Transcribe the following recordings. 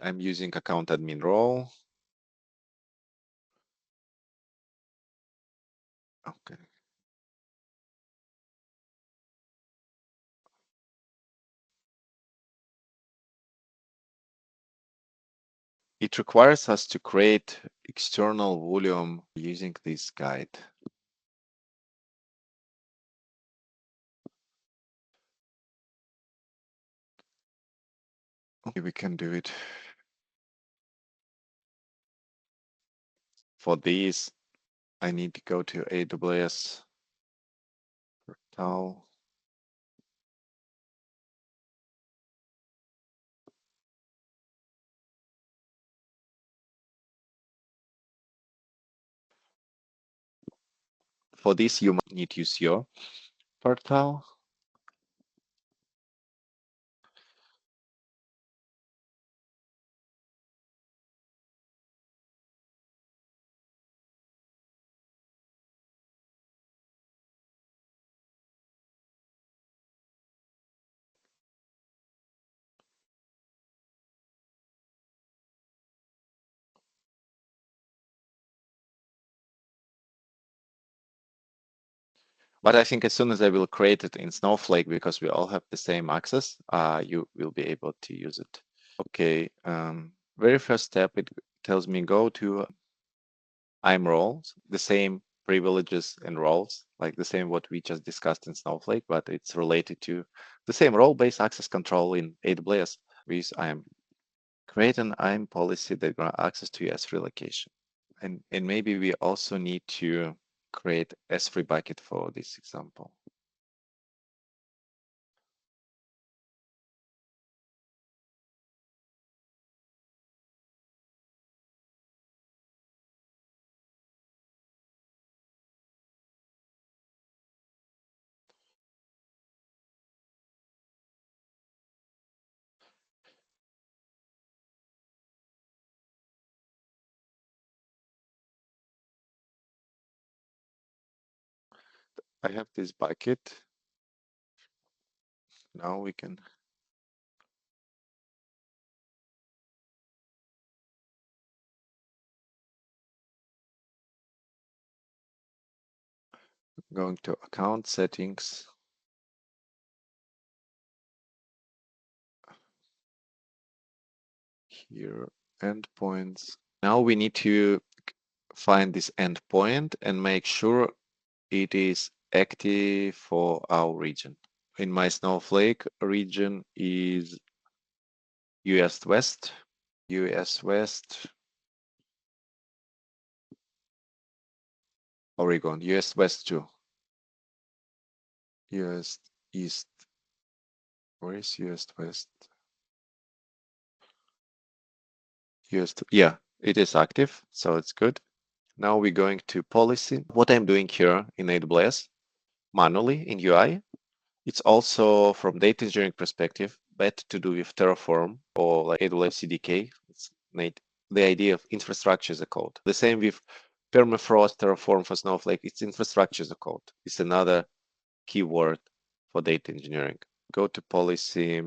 I'm using account admin role. Okay. It requires us to create external volume using this guide. Okay, we can do it. For these, I need to go to AWS portal. For this, you might need to use your portal. But I think as soon as I will create it in Snowflake, because we all have the same access, you will be able to use it. Okay, very first step, it tells me go to IAM roles, the same privileges and roles, like the same what we just discussed in Snowflake, but it's related to the same role-based access control in AWS with IAM. Create an IAM policy that grants access to your S3 location. And maybe we also need to create S3 bucket for this example. I have this bucket. Now we can going to account settings. Here, endpoints. Now we need to find this endpoint and make sure it is active for our region. In my Snowflake region is US West, US West, Oregon, US West 2, US East. Where is US West? Yeah, it is active, so it's good. Now we're going to policy. What I'm doing here in AWS manually in UI, it's also from data engineering perspective, better to do with Terraform or like AWS CDK. It's the idea of infrastructure as a code. The same with permafrost, Terraform for Snowflake. It's infrastructure as a code. It's another keyword for data engineering. Go to policy.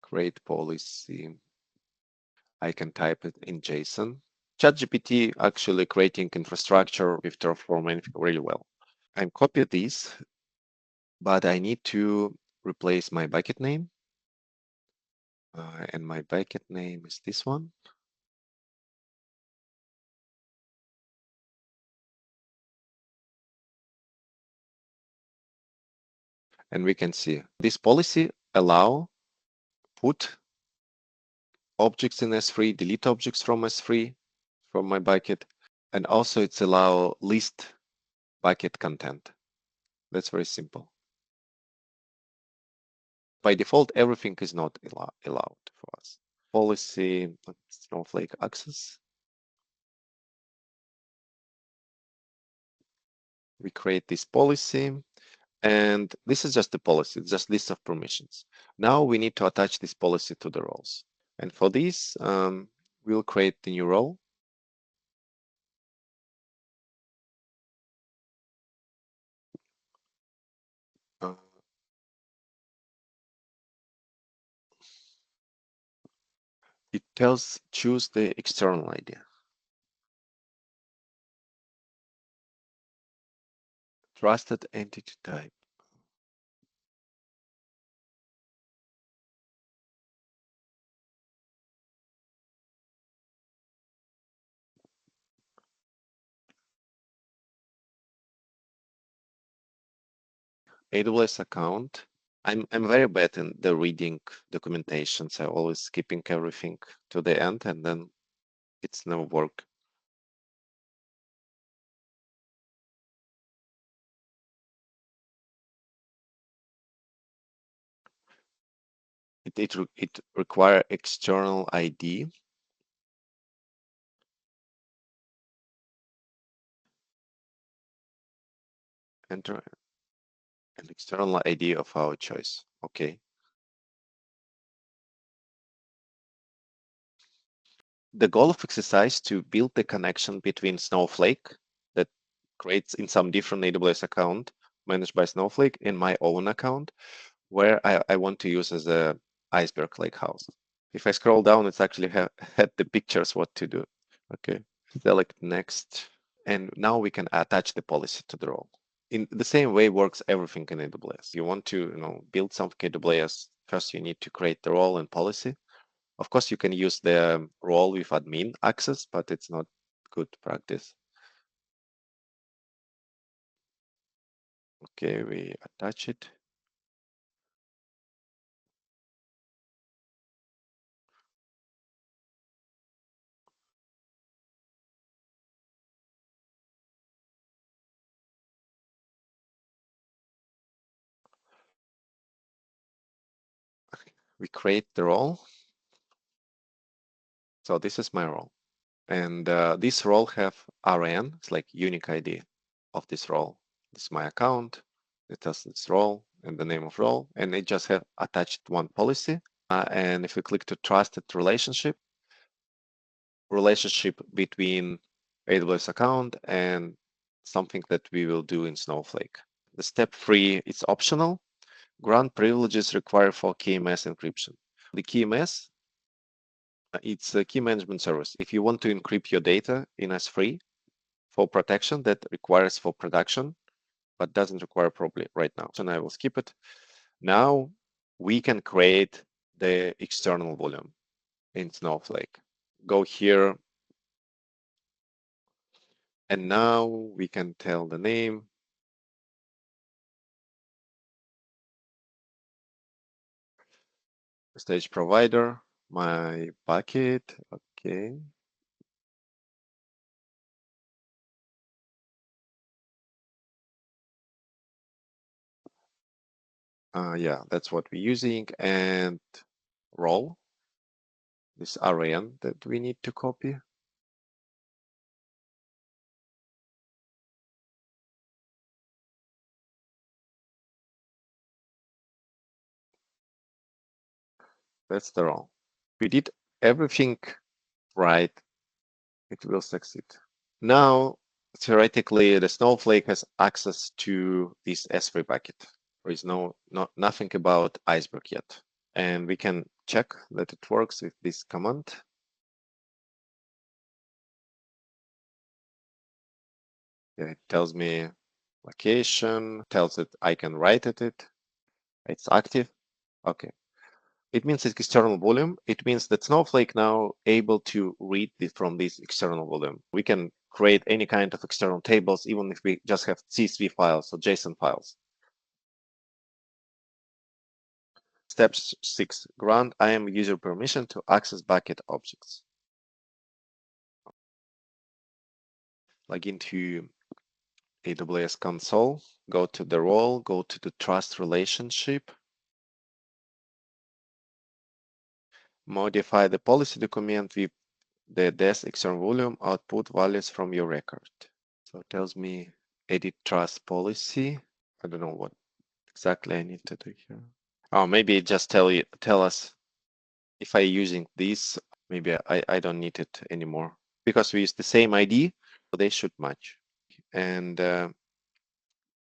Create policy. I can type it in JSON. ChatGPT actually creating infrastructure with Terraform really well. I'm copy this, but I need to replace my bucket name. And my bucket name is this one. And we can see this policy allow put objects in S3, delete objects from S3 from my bucket, and also it's allow list bucket content. That's very simple. By default, everything is not allowed for us. Policy, Snowflake access. We create this policy, and this is just the policy, it's just list of permissions. Now we need to attach this policy to the roles. And for this, we'll create the new role. It tells choose the external ID. Trusted entity type. AWS account. I'm very bad in the reading documentations. I always skipping everything to the end, and then it's never work. It require external ID. Enter an external ID of our choice. Okay. The goal of exercise to build the connection between Snowflake that creates in some different AWS account managed by Snowflake and my own account where I want to use as a Iceberg lakehouse. If I scroll down, it's actually had the pictures what to do. Okay, select next. And now we can attach the policy to the role. In the same way works everything in AWS. You want to build something in AWS, first you need to create the role and policy. Of course, you can use the role with admin access, but it's not good practice. Okay, we attach it. We create the role. So this is my role. And this role have RN, it's like unique ID of this role. This is my account. It has this role and the name of role, and it just have attached one policy. And if we click to trusted relationship between AWS account and something that we will do in Snowflake. The step 3 is optional. Grant privileges required for KMS encryption. The KMS, it's a key management service. If you want to encrypt your data in S3 for protection, that requires for production, but doesn't require probably right now. So I will skip it. Now we can create the external volume in Snowflake. Go here. And now we can tell the name. Stage provider, my bucket. Okay. Yeah, that's what we're using. And role, this RN that we need to copy. That's the role. We did everything right. It will succeed. Now, theoretically, the Snowflake has access to this S3 bucket. There is nothing about Iceberg yet. And we can check that it works with this command. It tells me location, tells it I can write at it. It's active. Okay. It means it's external volume. It means that Snowflake now able to read from this external volume. We can create any kind of external tables, even if we just have CSV files or JSON files. Step 6, grant IAM user permission to access bucket objects. Log into AWS console, go to the role, go to the trust relationship, modify the policy document with the des external volume output values from your record. So it tells me edit trust policy. I don't know what exactly I need to do here. Oh, maybe it just tell us if I using this, maybe I don't need it anymore because we use the same ID, so they should match. And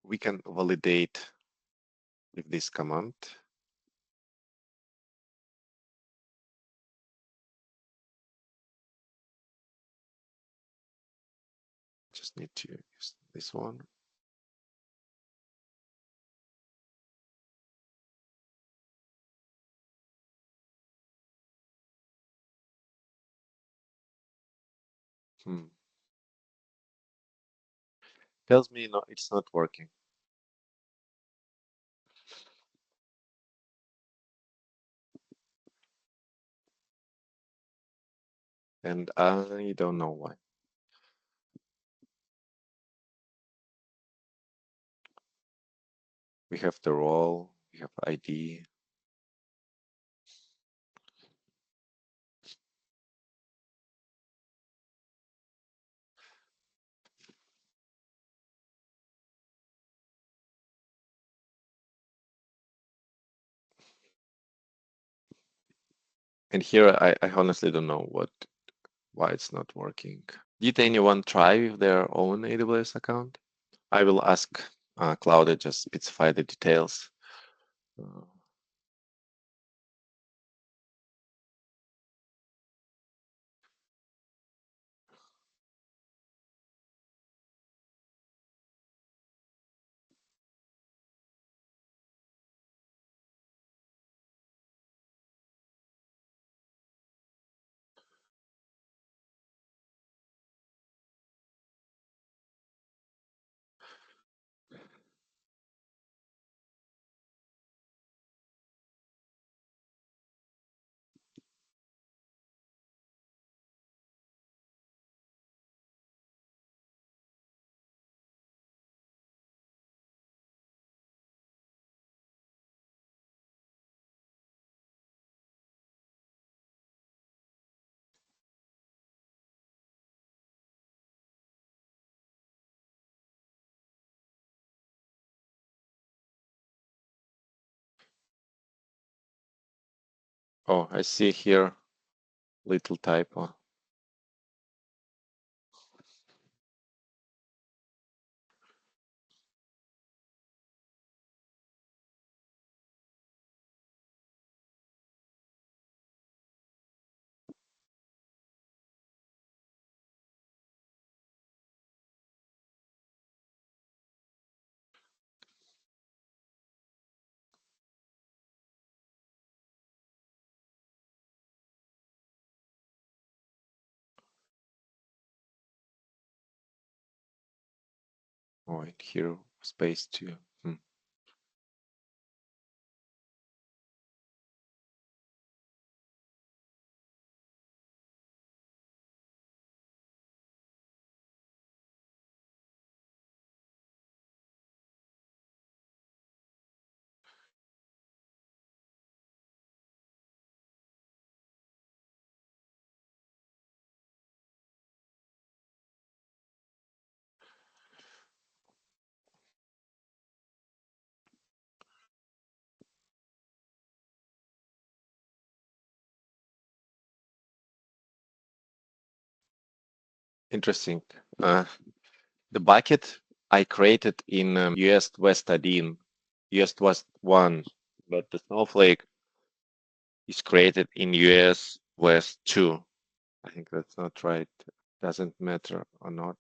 we can validate with this command. Just need to use this one. Tells me no, it's not working. And I don't know why. We have the role, we have ID. And here I honestly don't know why it's not working. Did anyone try with their own AWS account? I will ask Cloud to just specify the details. Uh, oh, I see here little typo. Oh, and here space too. Interesting. The bucket I created in US West Adin, US West 1, but the Snowflake is created in US West 2. I think that's not right. Doesn't matter or not.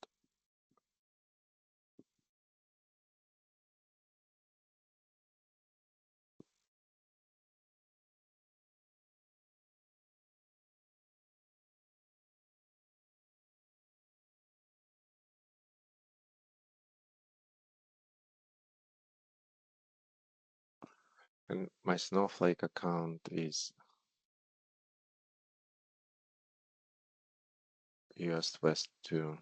And my Snowflake account is US West 2.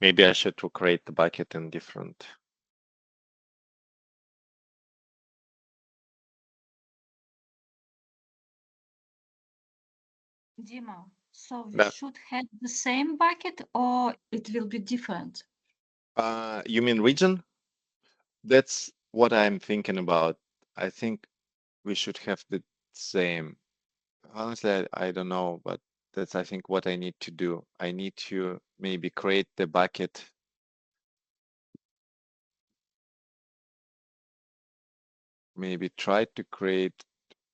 Maybe I should create the bucket in different. Dima, so we Yeah. should have the same bucket or it will be different? You mean region? That's what I'm thinking about. I think we should have the same. Honestly, I don't know, but that's I think what I need to do. I need to maybe create the bucket. Maybe try to create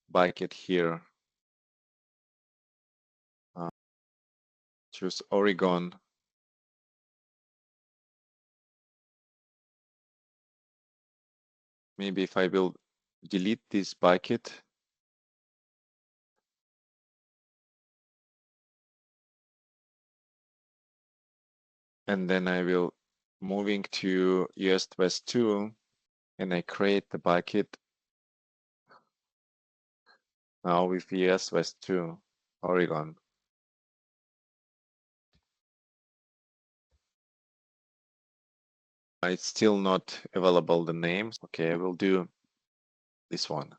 bucket here. Choose Oregon. Maybe if I will delete this bucket. And then I will moving to US West 2 and I create the bucket now with US West 2, Oregon. It's still not available the names. Okay, I will do this one.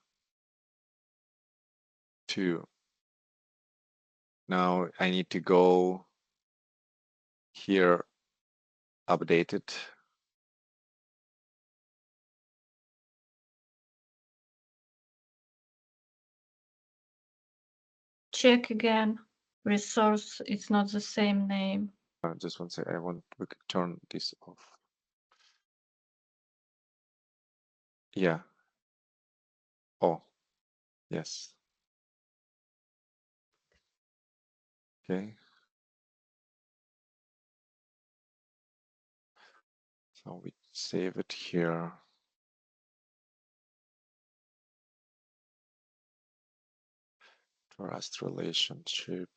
2. Now I need to go here, update it. Check again. Resource, it's not the same name. Just one second, I want to turn this off. Yeah. Oh, yes. Okay. So we save it here. Trust relationship.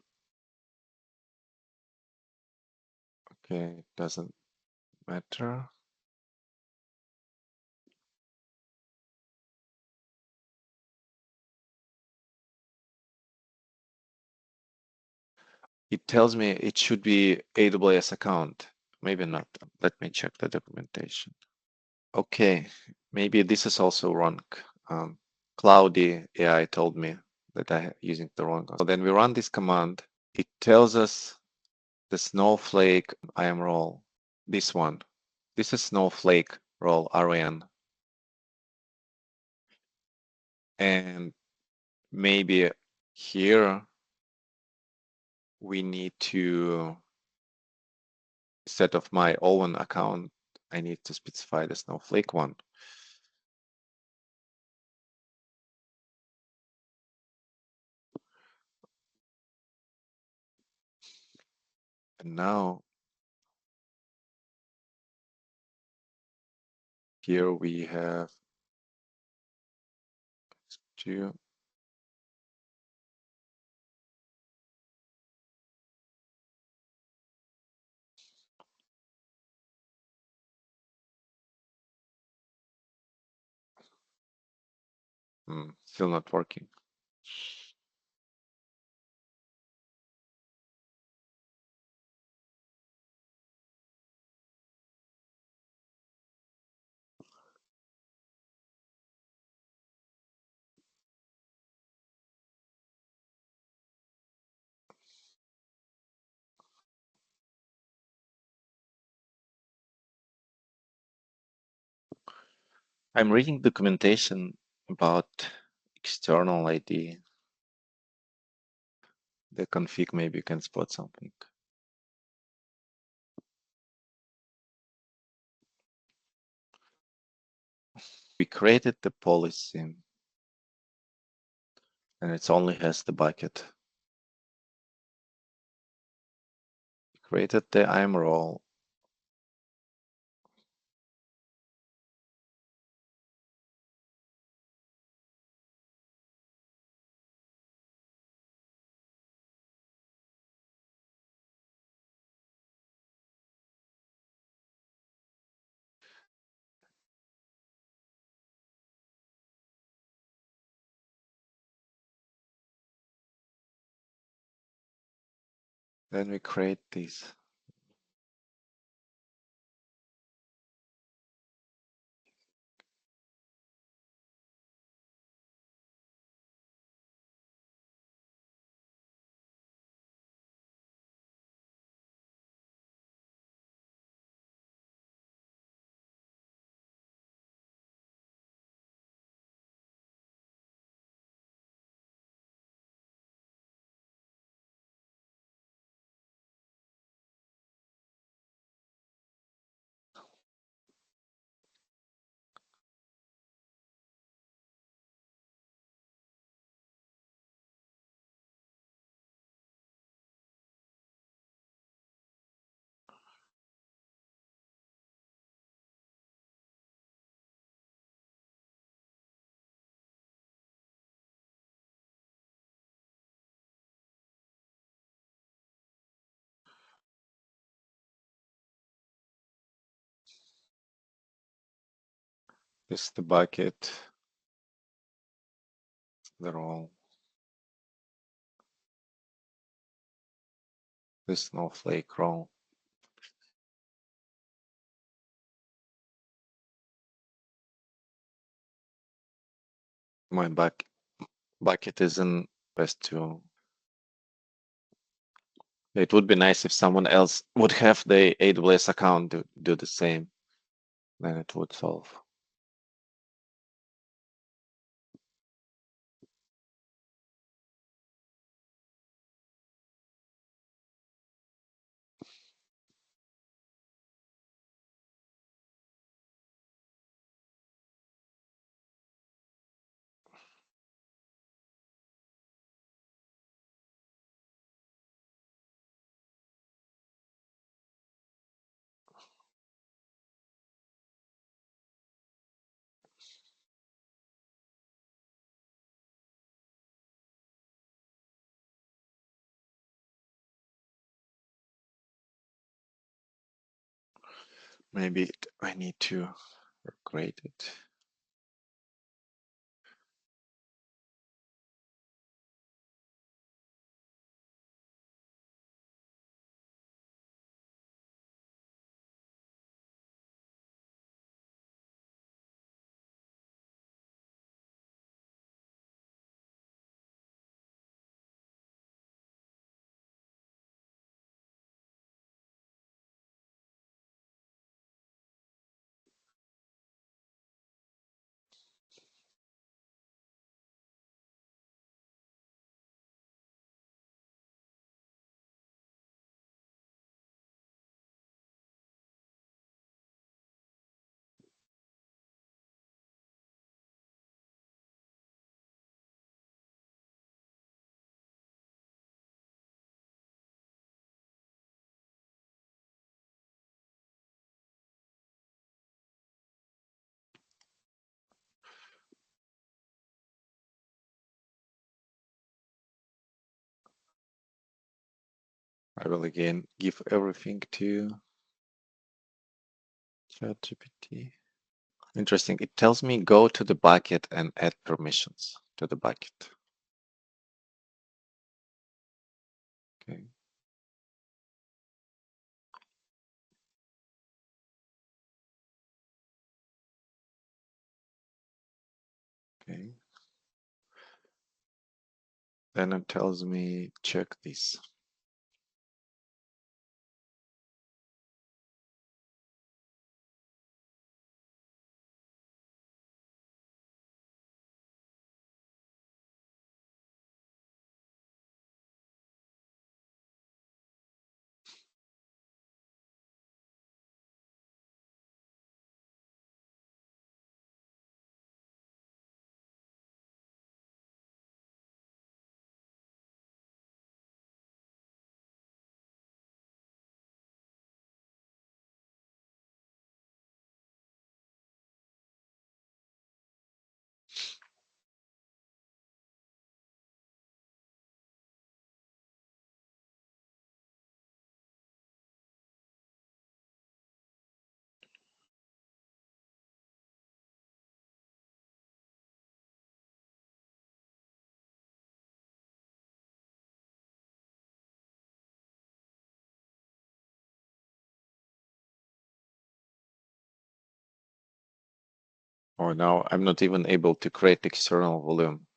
Okay, doesn't matter. It tells me it should be AWS account. Maybe not. Let me check the documentation. Okay, maybe this is also wrong. Cloudy AI told me that I'm using the wrong one. So then we run this command. It tells us the Snowflake IAM role. This one. This is Snowflake role RN. And maybe here we need to, instead of my own account, I need to specify the Snowflake one. And now here we have two. Still not working. I'm reading documentation about external ID. The config maybe can spot something. We created the policy and it only has the bucket. We created the IAM role. Then we create this. This is the bucket, the role, the snowflake role. My bucket isn't best to. It would be nice if someone else would have the AWS account to do the same. Then it would solve. Maybe I need to create it. I will again give everything to ChatGPT. Interesting. It tells me go to the bucket and add permissions to the bucket. Okay. Okay. Then it tells me check this. Oh, now I'm not even able to create external volume.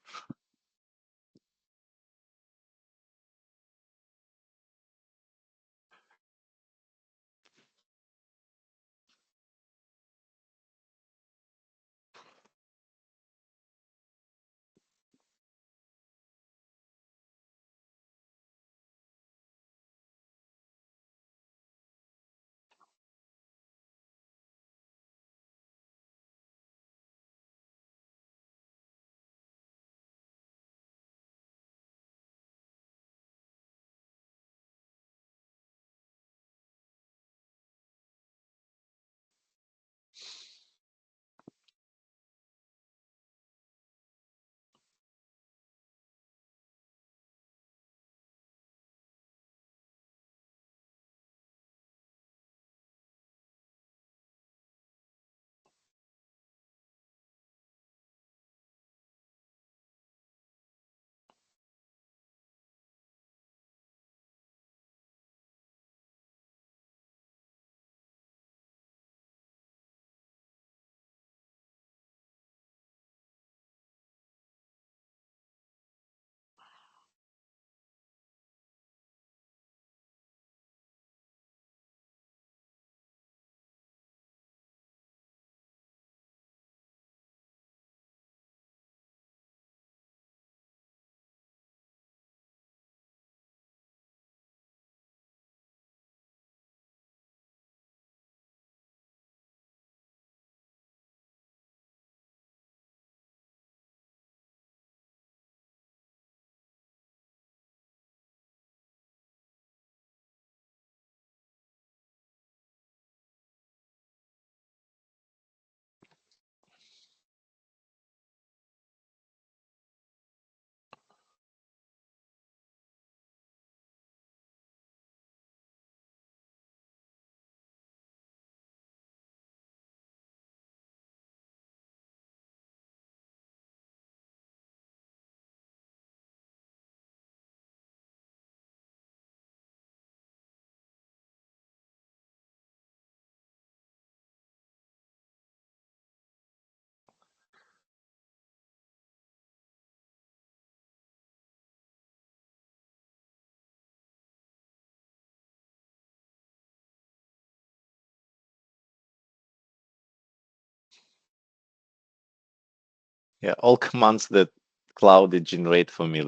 Yeah, all commands that Cloud did generate for me,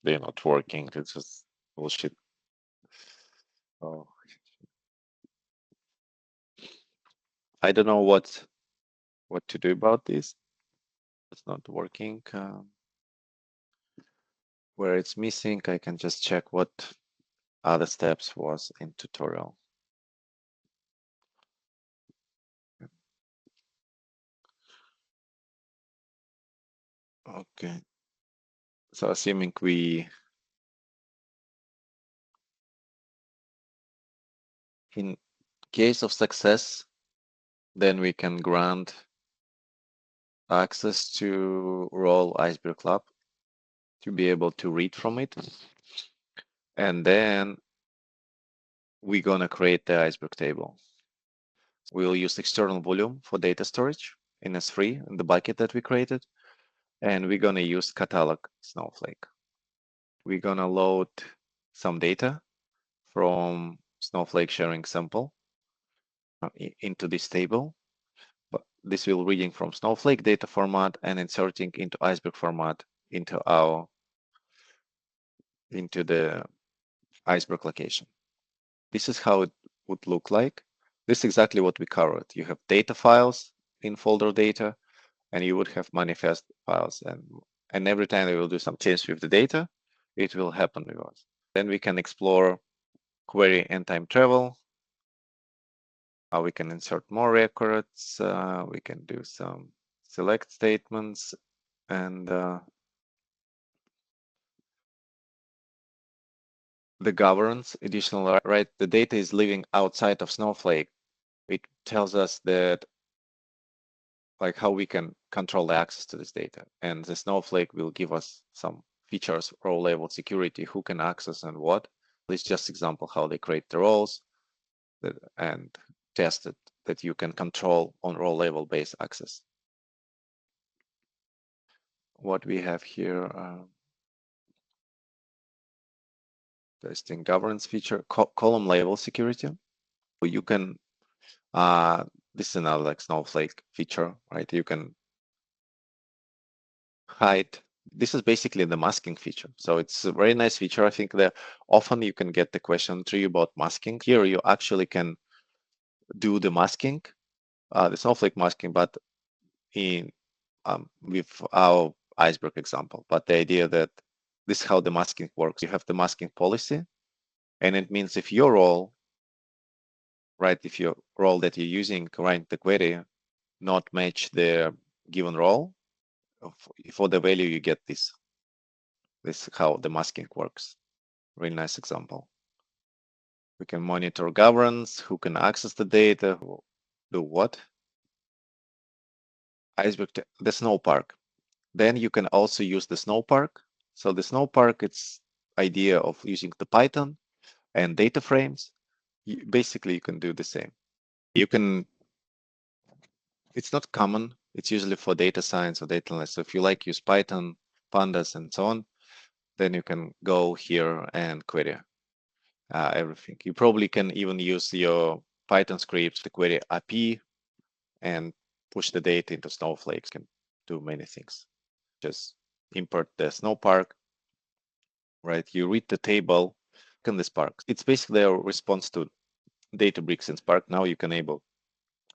they're not working. It's just bullshit. Oh, I don't know what to do about this. It's not working. Where it's missing, I can just check what other steps was in tutorial. Okay. So assuming we, in case of success, then we can grant access to role Iceberg Lab to be able to read from it. And then we're gonna create the Iceberg table. We'll use external volume for data storage in S3 in the bucket that we created. And we're gonna use catalog Snowflake. We're gonna load some data from Snowflake sharing sample into this table. But this will reading from Snowflake data format and inserting into Iceberg format into the Iceberg location. This is how it would look like. This is exactly what we covered. You have data files in folder data, and you would have manifest files. And every time we will do some change with the data, it will happen with us. Then we can explore query and time travel. We can insert more records. We can do some select statements and the governance additional, right? The data is living outside of Snowflake. It tells us that like how we can control the access to this data. And the Snowflake will give us some features, role level security, who can access and what. This is just example how they create the roles and test it that you can control on role level based access. What we have here, testing governance feature, column level security. You can, this is another like Snowflake feature, right? You can hide. This is basically the masking feature. So it's a very nice feature. I think that often you can get the question to you about masking. Here you actually can do the masking, the Snowflake masking, but in with our Iceberg example. But the idea that this is how the masking works. You have the masking policy, and it means if your role, right, if your role that you're using, right, the query not match the given role, for the value you get this. This is how the masking works. Really nice example. We can monitor governance, who can access the data, who do what. Iceberg, the snowpark. Then you can also use the snowpark. So the snowpark, it's idea of using the Python and data frames. Basically, you can do the same. You can, it's not common. It's usually for data science or data analysis. So if you like use Python, pandas, and so on, then you can go here and query everything. You probably can even use your Python scripts to query API and push the data into Snowflake. Can do many things. Just import the snowpark, right? You read the table in the Spark. It's basically a response to Databricks and Spark. Now you can enable,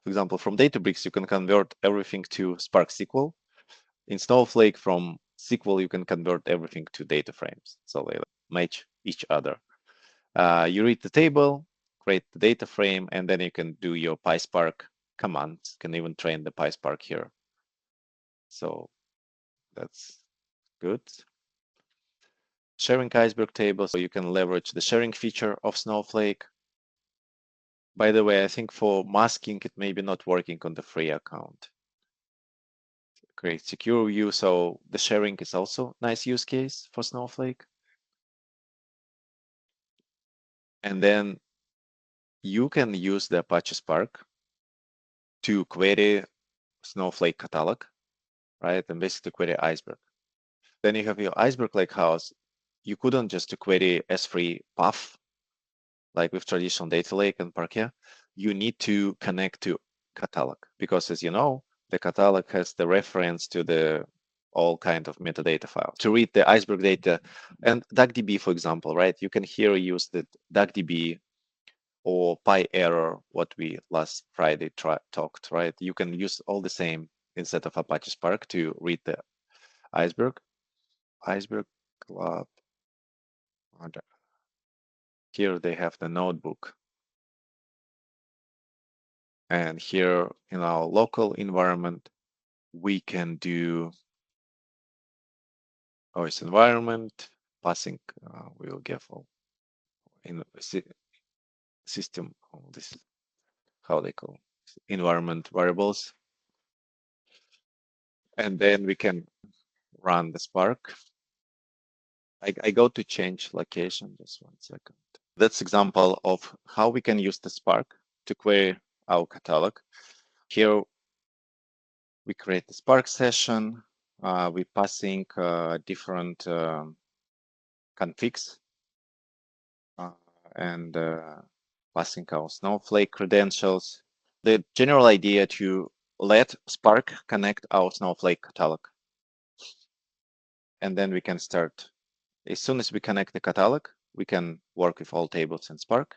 for example, from Databricks, you can convert everything to Spark SQL. In Snowflake, from SQL, you can convert everything to data frames. So they match each other. You read the table, create the data frame, and then you can do your PySpark commands. You can even train the PySpark here. So that's good. Sharing Iceberg table, so you can leverage the sharing feature of Snowflake. By the way, I think for masking, it may be not working on the free account. Create secure view, so the sharing is also nice use case for Snowflake. And then you can use the Apache Spark to query Snowflake catalog, right? And basically query Iceberg. Then you have your Iceberg Lakehouse. You couldn't just query S3 path, like with traditional data lake and parquet. You need to connect to catalog because, as you know, the catalog has the reference to the all kind of metadata files to read the Iceberg data. And DuckDB, for example, right? You can here use the DuckDB or PyError, what we last Friday talked, right? You can use all the same instead of Apache Spark to read the Iceberg Club. Here they have the notebook. And here in our local environment, we can do OS environment, passing, we'll give in system, this, how they call environment variables. And then we can run the Spark. I go to change location, just 1 second. That's example of how we can use the Spark to query our catalog. Here we create the Spark session. We passing different configs and passing our Snowflake credentials. The general idea to let Spark connect our Snowflake catalog. And then we can start. As soon as we connect the catalog, we can work with all tables in Spark.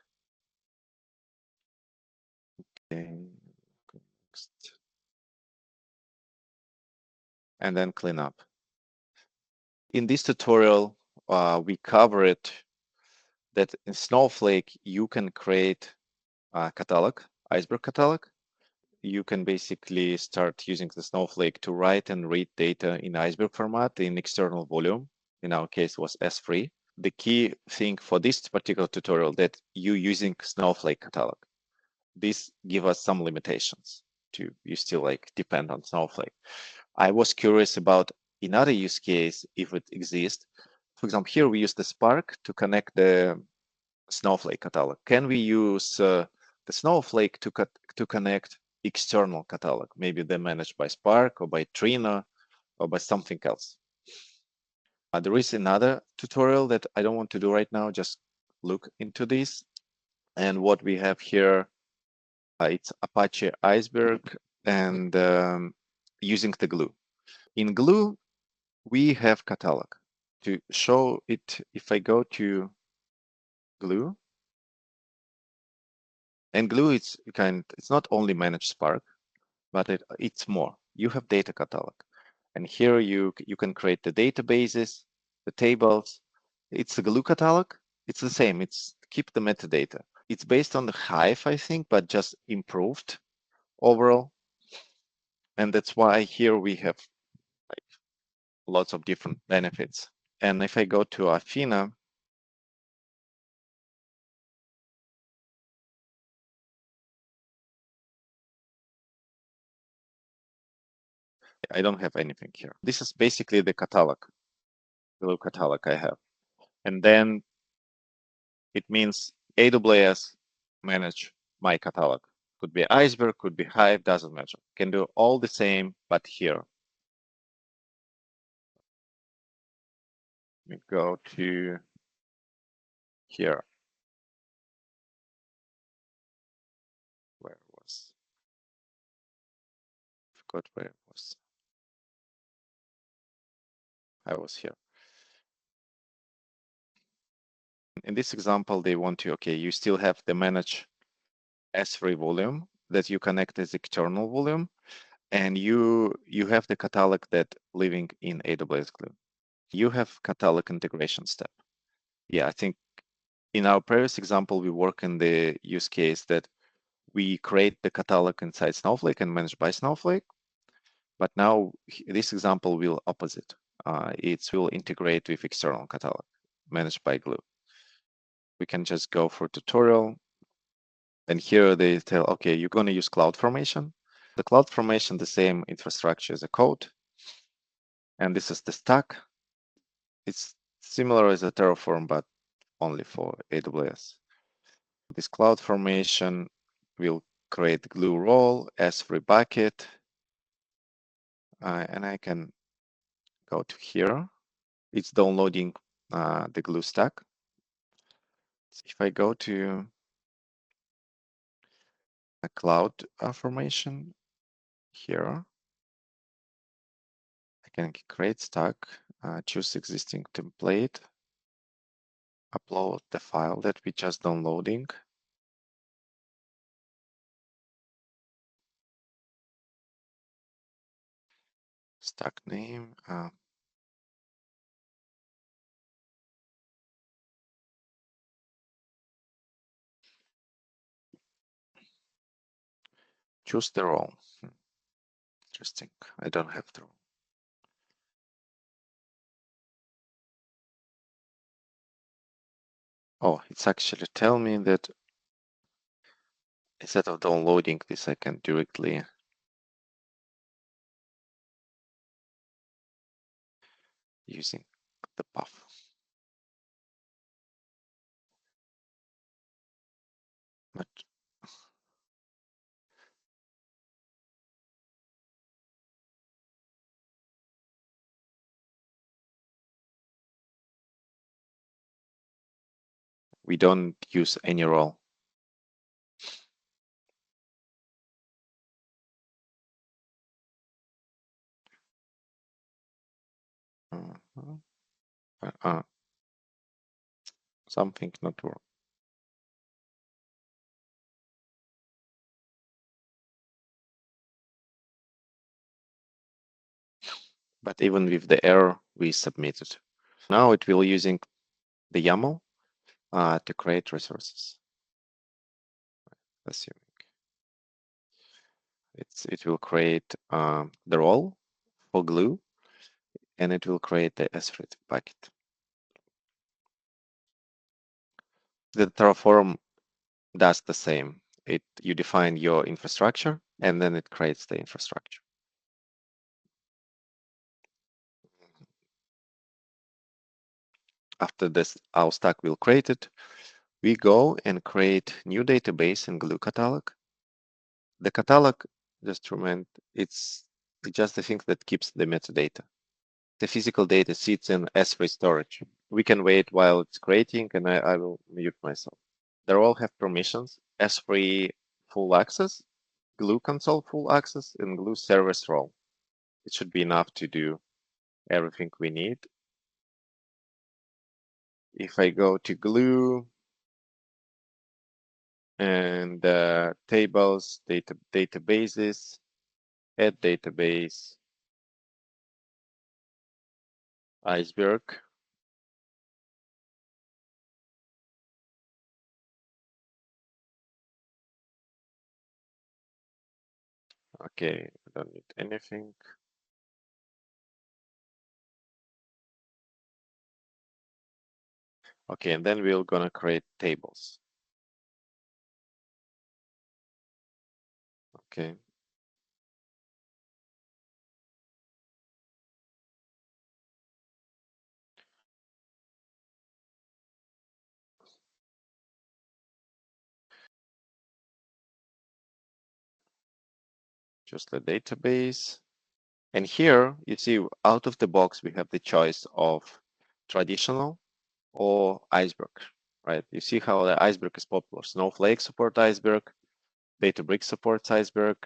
Okay. Next. And then clean up. In this tutorial, we covered that in Snowflake, you can create a catalog, Iceberg catalog. You can basically start using the Snowflake to write and read data in Iceberg format in external volume. In our case, was S3. The key thing for this particular tutorial that you using Snowflake catalog. This give us some limitations to you still like depend on Snowflake. I was curious about another use case if it exists. For example, here we use the Spark to connect the Snowflake catalog. Can we use the Snowflake to connect external catalog? Maybe they're managed by Spark or by Trino or by something else. There is another tutorial that I don't want to do right now. Just look into this. And what we have here, it's Apache Iceberg and using the Glue. In Glue, we have catalog. To show it, if I go to Glue, and Glue, it's not only manage Spark, but it's more. You have data catalog, and here you can create the databases, the tables. It's a Glue catalog. It's the same. It's keep the metadata. It's based on the Hive, I think, but just improved overall. And that's why here we have like lots of different benefits. And if I go to Athena, I don't have anything here. This is basically the catalog, the Glue catalog I have. And then it means AWS manage my catalog. Could be Iceberg, could be Hive, doesn't matter. Can do all the same, but here. Let me go to here. Where was? Forgot where it was. I was here. In this example, they want to, okay, you still have the manage S3 volume that you connect as external volume, and you have the catalog that living in AWS Glue. You have catalog integration step. Yeah, I think in our previous example, we work in the use case that we create the catalog inside Snowflake and manage by Snowflake. But now this example will opposite. It will integrate with external catalog managed by Glue. We can just go for tutorial. And here they tell, okay, you're going to use CloudFormation. The CloudFormation, the same infrastructure as a code. And this is the stack. It's similar as a Terraform, but only for AWS. This CloudFormation will create Glue role, S3 bucket. And I can go to here. It's downloading the Glue stack. If I go to a cloud formation here, can create stack, choose existing template, upload the file that we just downloading. Stack name, choose the role. Interesting. I don't have the role. Oh, it's actually tell me that instead of downloading this, I can directly using the path. But we don't use any role. Something not work. But even with the error, we submitted. Now it will using the YAML to create resources. Assuming it will create the role for Glue, and it will create the S3 bucket. The Terraform does the same. You define your infrastructure, and then it creates the infrastructure. After this, our stack will create it. We go and create new database in Glue catalog. The catalog, just to remind, it's just the thing that keeps the metadata. The physical data sits in S3 storage. We can wait while it's creating, and I will mute myself. They all have permissions: S3 full access, Glue console full access, and Glue service role. It should be enough to do everything we need. If I go to Glue and tables, databases, add database, Iceberg. Okay, I don't need anything. Okay, and then we're gonna create tables. Okay. Just the database. And here you see out of the box, we have the choice of traditional or Iceberg, right? You see how the Iceberg is popular. Snowflake supports Iceberg, Databricks supports Iceberg,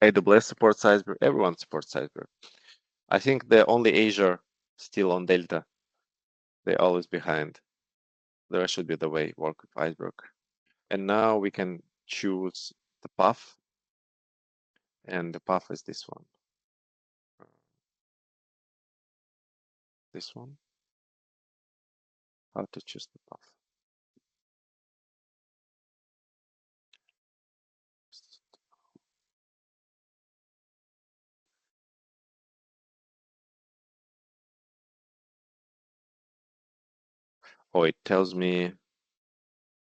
AWS supports Iceberg, everyone supports Iceberg. I think the only Azure still on Delta. They're always behind. The rest should be the way work with Iceberg. And now we can choose the path, and the path is this one. This one. How to choose the path? Oh, it tells me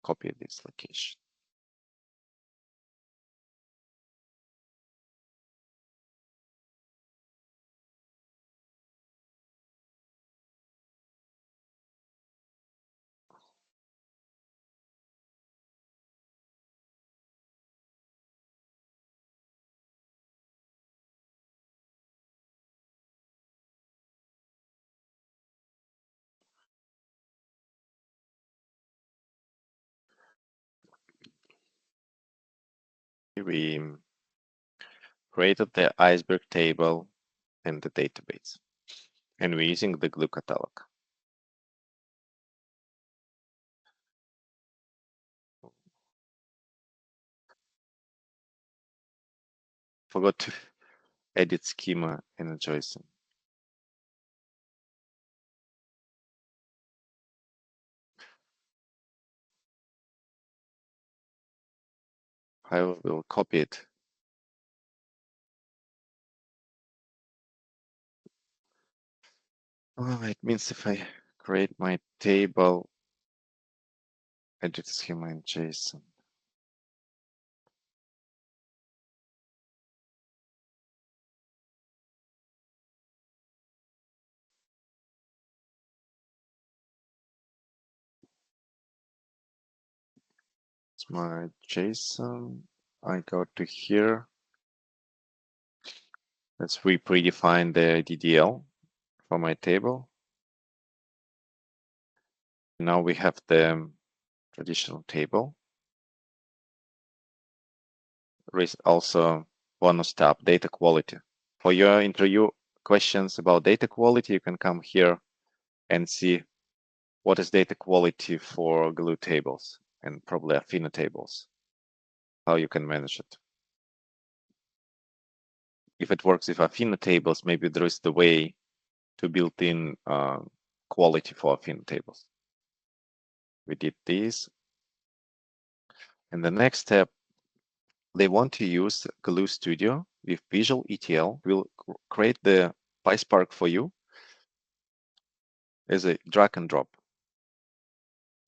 copy this location. We created the Iceberg table, in the database. And we're using the Glue catalog. Forgot to edit schema in JSON. I will copy it. Oh, it means if I create my table, edit schema in JSON. It's my JSON. I go to here. Let's predefine the DDL for my table. Now we have the traditional table. There is also bonus tab, data quality. For your interview questions about data quality, you can come here and see what is data quality for Glue tables and probably Athena tables, how you can manage it. If it works with Athena tables, maybe there is the way to build in quality for Athena tables. We did this. And the next step, they want to use Glue Studio with Visual ETL. We'll create the PySpark for you as a drag and drop.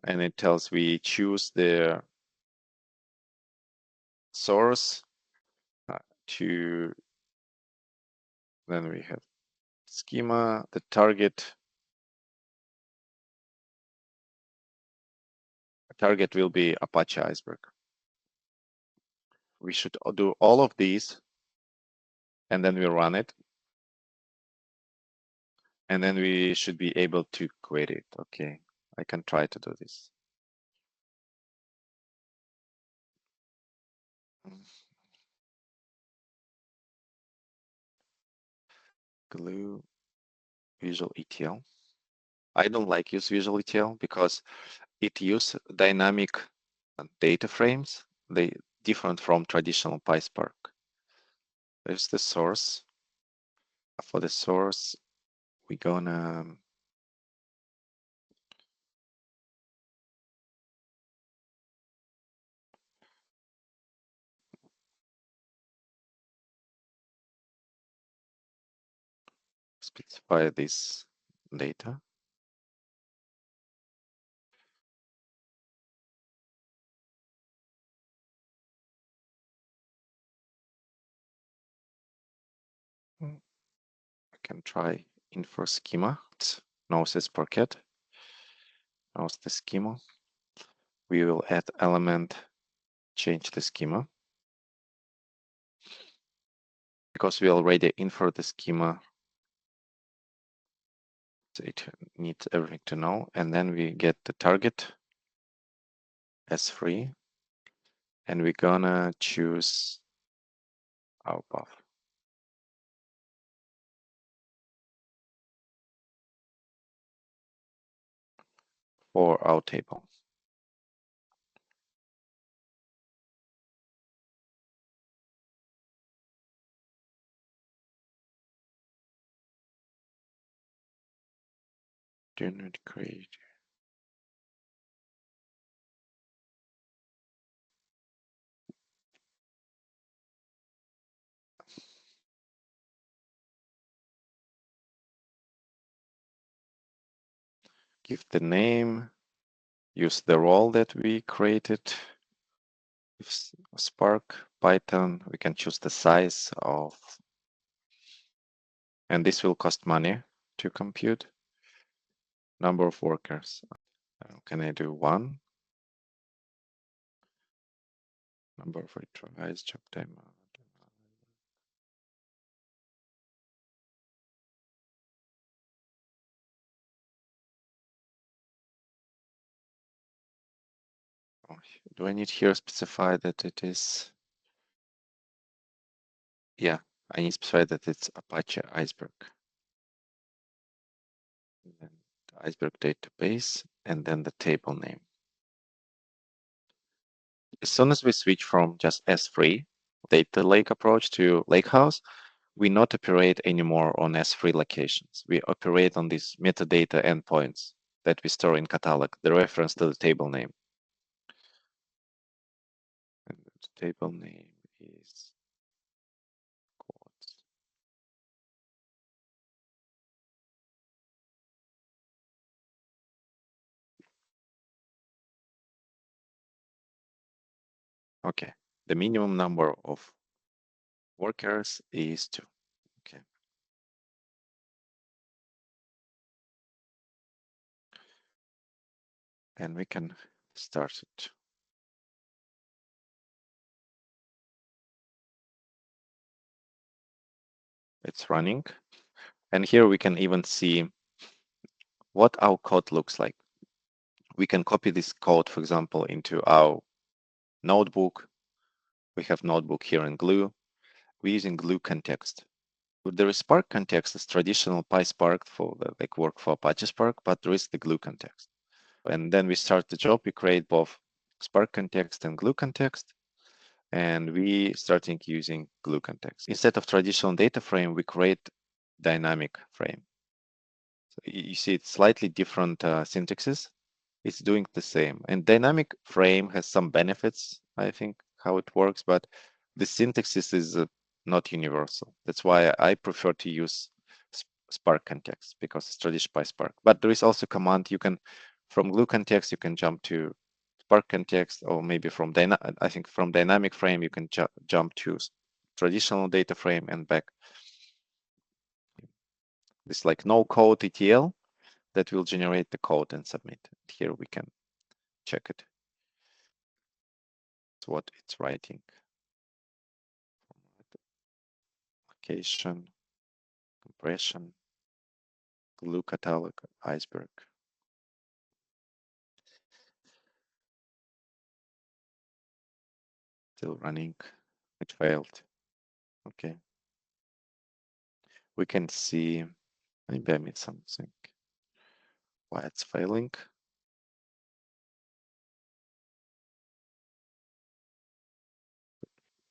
And it tells we choose the source to, then we have schema, the target. Target will be Apache Iceberg. We should do all of these, and then we run it. And then we should be able to query it. Okay, I can try to do this. Glue Visual ETL. I don't like use Visual ETL because it uses dynamic data frames. They different from traditional PySpark. There's the source. For the source, we're gonna specify this data. I can try info schema. Now says parquet. Now the schema. We will add element, change the schema. Because we already infer the schema, so it needs everything to know. And then we get the target as free. And we're gonna choose our path. For our table. Do not create. Give the name, use the role that we created. If Spark, Python, we can choose the size of, and this will cost money to compute. Number of workers. Can I do 1? Number of retries, job time. Oh, do I need here specify that it is? Yeah, I need to specify that it's Apache Iceberg. And then the Iceberg database, and then the table name. As soon as we switch from just S3 data lake approach to lakehouse, we not operate anymore on S3 locations. We operate on these metadata endpoints that we store in catalog, the reference to the table name. And the table name is quotes. Okay, the minimum number of workers is 2. Okay. And we can start it. It's running. And here we can even see what our code looks like. We can copy this code, for example, into our notebook. We have notebook here in Glue. We're using Glue context. There is Spark context, is traditional PySpark for the like work for Apache Spark, but there is the Glue context. And then we start the job, we create both Spark context and Glue context. And we starting using Glue context. Instead of traditional data frame, we create dynamic frame. So you see it's slightly different syntaxes. It's doing the same. And dynamic frame has some benefits, I think, how it works, but the syntaxes is not universal. That's why I prefer to use Spark context because it's traditional by Spark. But there is also command you can, from Glue context, you can jump to Spark context, or maybe from I think from dynamic frame you can jump to traditional data frame and back. This like no code ETL that will generate the code and submit. Here we can check it. It's what it's writing. Location, compression, Glue catalog, Iceberg. Still running. It failed. Okay. We can see, maybe I missed something. Why it's failing?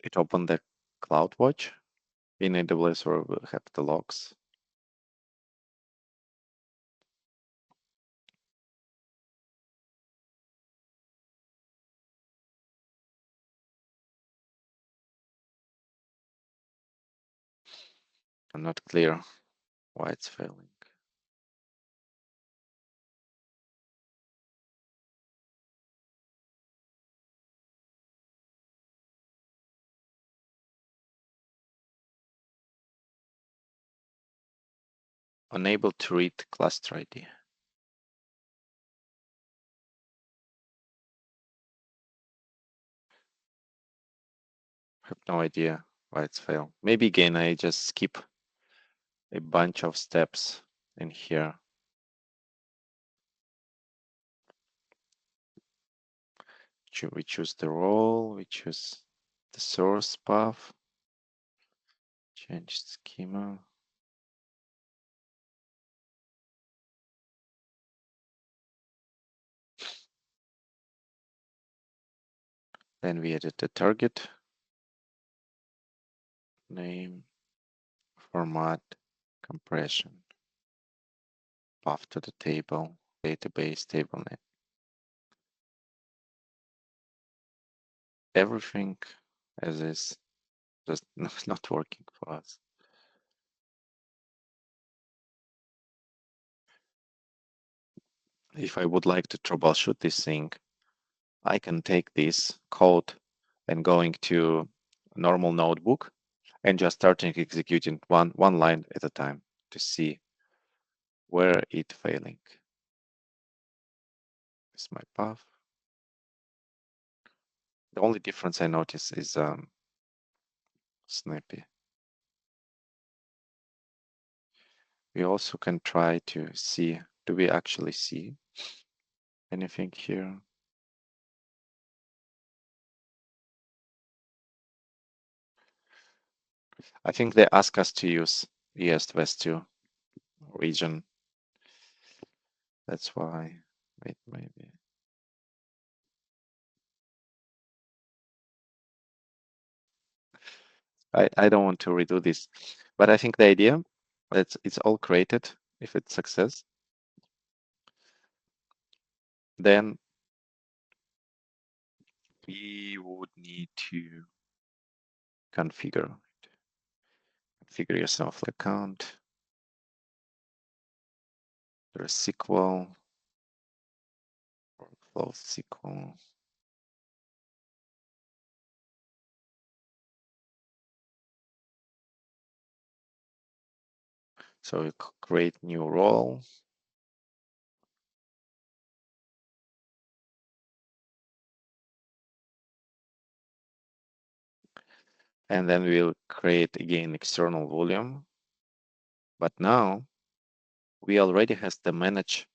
It opened the CloudWatch in AWS, where we have the logs. I'm not clear why it's failing. Unable to read cluster ID. I have no idea why it's failed. Maybe again, I just skip a bunch of steps in here. We choose the role, we choose the source path, change schema. Then we edit the target, name, format, compression, path to the table, database, table name. Everything as is, just not working for us. If I would like to troubleshoot this thing, I can take this code and going to a normal notebook and just starting executing one line at a time to see where it failing. This is my path. The only difference I notice is snappy. We also can try to see, do we actually see anything here? I think they ask us to use East West 2 region. That's why. Wait, maybe. I don't want to redo this, but I think the idea that it's all created. If it's success, then we would need to configure your Snowflake account. There's SQL, workflow SQL. So we create new role. And then we'll create again external volume. But now we already has the manage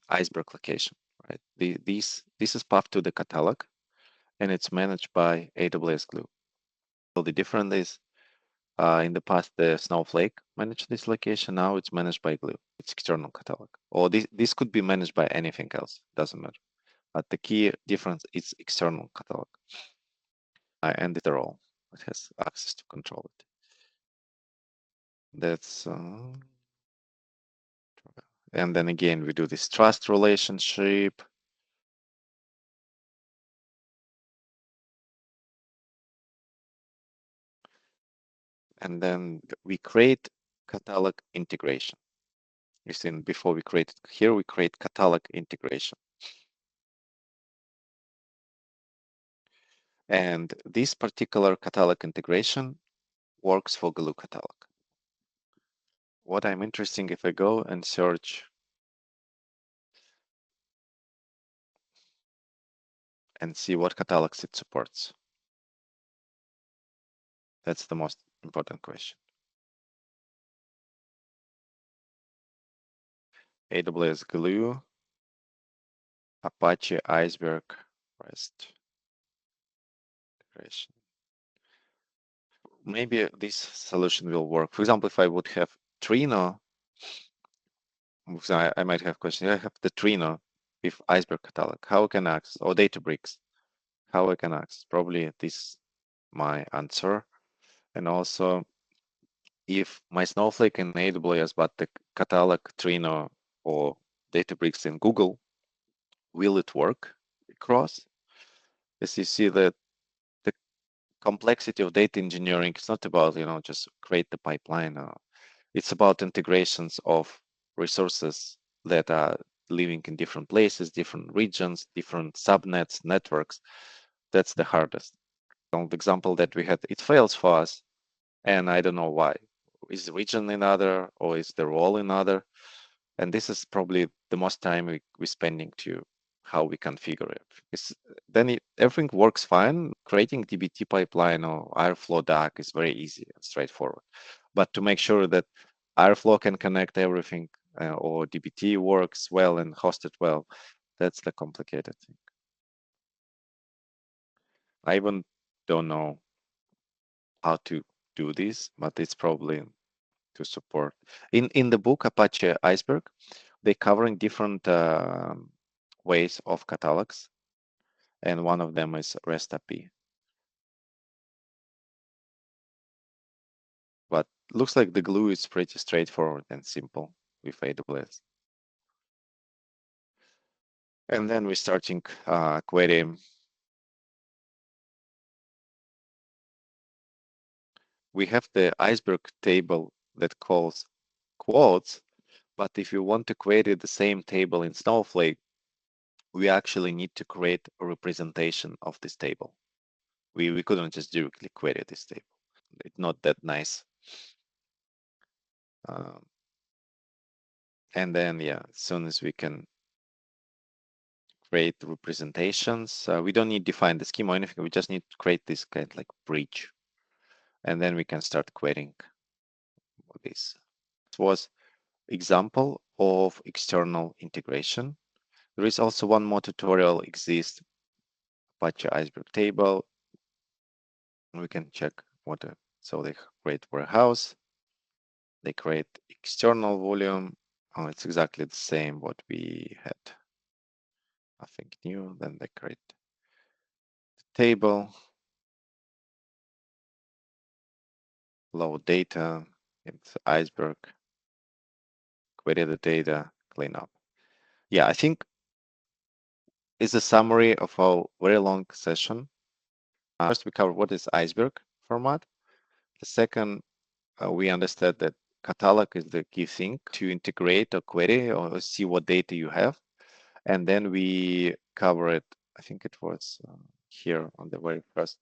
Iceberg location, right? This is path to the catalog, and it's managed by AWS Glue. So the difference is in the past the Snowflake managed this location. Now it's managed by Glue. It's external catalog. Or this could be managed by anything else. Doesn't matter. But the key difference is external catalog, and the role it has access to control it. That's and then again we do this trust relationship. And then we create catalog integration. You see, before we create here, we create catalog integration. And this particular catalog integration works for Glue catalog. What I'm interested if I go and search and see what catalogs it supports. That's the most important question. AWS Glue, Apache Iceberg, REST integration. Maybe this solution will work. For example, if I would have Trino, I might have questions. I have the Trino with Iceberg catalog. How I can access, or Databricks, how I can access? Probably this my answer. And also, if my Snowflake in AWS, but the catalog, Trino, or Databricks in Google, will it work across? As you see that the complexity of data engineering is not about just create the pipeline. It's about integrations of resources that are living in different places, different regions, different subnets, networks. That's the hardest. The example that we had, it fails for us, and I don't know why. Is the region another, or is the role another? And this is probably the most time we're spending to how we configure it. Then everything works fine. Creating dbt pipeline or Airflow DAC is very easy and straightforward. But to make sure that Airflow can connect everything or dbt works well and hosted well, that's the complicated thing. I even don't know how to do this, but it's probably to support. In the book Apache Iceberg, they're covering different ways of catalogs, and one of them is REST API. But looks like the glue is pretty straightforward and simple with AWS. And then we're starting query. We have the Iceberg table that calls quotes, but if you want to query the same table in Snowflake, we actually need to create a representation of this table. We couldn't just directly query this table. It's not that nice. And then, yeah, as soon as we can create representations, we don't need to define the schema or anything. We just need to create this kind of like bridge. And then we can start querying this. This was example of external integration. There is also one more tutorial exists, Apache Iceberg table. We can check what So they create warehouse, they create external volume. Oh, it's exactly the same what we had. Nothing new. Then they create the table, load data, it's Iceberg, query the data, clean up. Yeah, I think it's a summary of our very long session. First, we cover what is Iceberg format. The second, we understand that catalog is the key thing to integrate a query or see what data you have. And then we cover it, I think it was here on the very first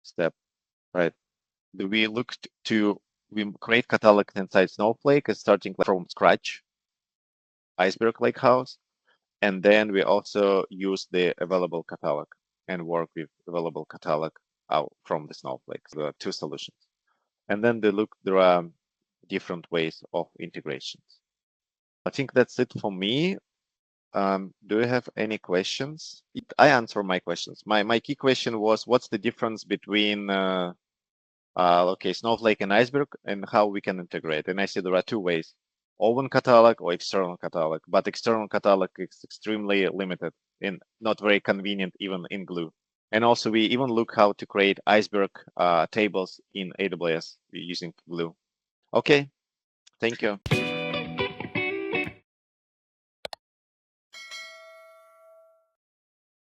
step, right? We looked to, we create catalog inside Snowflake and starting from scratch, Iceberg Lakehouse. And then we also use the available catalog and work with available catalog out from the Snowflake, the two solutions. And then there are different ways of integrations. I think that's it for me. Do you have any questions? I answer my questions. My key question was, what's the difference between okay, Snowflake and Iceberg and how we can integrate? And I see there are two ways, open catalog or external catalog, but external catalog is extremely limited and not very convenient even in Glue. And also we even look how to create Iceberg tables in AWS using Glue. Okay, thank you.